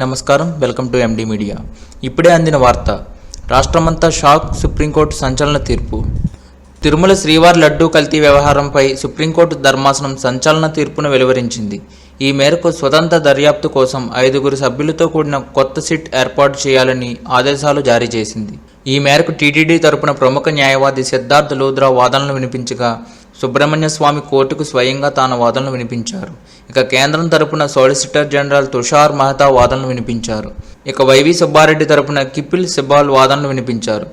నమస్కారం, welcome to MD media. ఇప్పుడే అందిన వార్త. రాష్ట్రమంతా షాక్. సుప్రీంకోర్టు సంచలన తీర్పు. తిరుమల శ్రీవారి లడ్డూ కల్తీ వ్యవహారంపై సుప్రీంకోర్టు ధర్మాసనం సంచలన తీర్పును వెలువరించింది. ఈ మేరకు స్వతంత్ర దర్యాప్తు కోసం 5 సభ్యులతో కూడిన కొత్త సిట్ ఏర్పాటు చేయాలని ఆదేశాలు జారీ చేసింది. ఈ మేరకు టీటీడీ తరపున ప్రముఖ న్యాయవాది సిద్ధార్థ లూథ్రా వాదనలు వినిపించగా, సుబ్రహ్మణ్య స్వామి కోర్టుకు స్వయంగా తాను వాదనలు వినిపించారు. ఇక కేంద్రం తరపున సోలిసిటర్ జనరల్ తుషార్ మెహతా వాదనలు వినిపించారు. ఇక వైవి సుబ్బారెడ్డి తరపున కిపిల్ సిబాల్ వాదనలు వినిపించారు.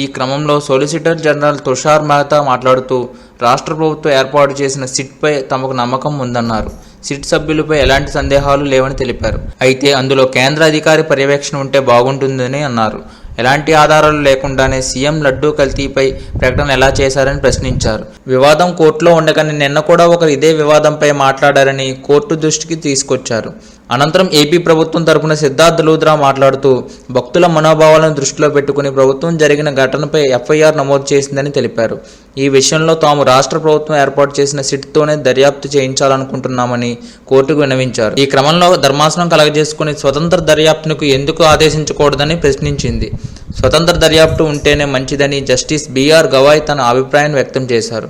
ఈ క్రమంలో సోలిసిటర్ జనరల్ తుషార్ మెహతా మాట్లాడుతూ రాష్ట్ర ప్రభుత్వం ఏర్పాటు చేసిన సిట్పై తమకు నమ్మకం ఉందన్నారు. సిట్ సభ్యులపై ఎలాంటి సందేహాలు లేవని తెలిపారు. అయితే అందులో కేంద్ర అధికారి పర్యవేక్షణ ఉంటే బాగుంటుందని అన్నారు. ఎలాంటి ఆధారాలు లేకుండానే సీఎం లడ్డూ కల్తీపై ప్రకటన ఎలా చేశారని ప్రశ్నించారు. వివాదం కోర్టులో ఉండగానే నిన్న కూడా ఒకరు ఇదే వివాదంపై మాట్లాడారని కోర్టు దృష్టికి తీసుకొచ్చారు. అనంతరం ఏపీ ప్రభుత్వం తరపున సిద్ధార్థ లూథ్రా మాట్లాడుతూ భక్తుల మనోభావాలను దృష్టిలో పెట్టుకుని ప్రభుత్వం జరిగిన ఘటనపై ఎఫ్ఐఆర్ నమోదు చేసిందని తెలిపారు. ఈ విషయంలో తాము రాష్ట్ర ప్రభుత్వం ఏర్పాటు చేసిన సిట్తోనే దర్యాప్తు చేయించాలనుకుంటున్నామని కోర్టుకు విన్నవించారు. ఈ క్రమంలో ధర్మాసనం కలగజేసుకుని స్వతంత్ర దర్యాప్తునకు ఎందుకు ఆదేశించకూడదని ప్రశ్నించింది. స్వతంత్ర దర్యాప్తు ఉంటేనే మంచిదని జస్టిస్ బిఆర్ గవాయ్ తన అభిప్రాయాన్ని వ్యక్తం చేశారు.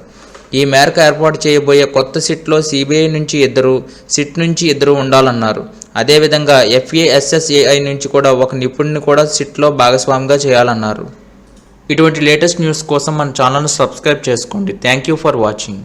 ఈ మేరకు ఏర్పాటు చేయబోయే కొత్త సిట్లో సిబిఐ నుంచి 2, సిట్ నుంచి 2 ఉండాలన్నారు. అదేవిధంగా FASSAI నుంచి కూడా ఒక నిపుణుని కూడా సిట్లో భాగస్వామిగా చేయాలన్నారు. ఇటువంటి లేటెస్ట్ న్యూస్ కోసం మన ఛానల్ను సబ్స్క్రైబ్ చేసుకోండి. Thank you for watching.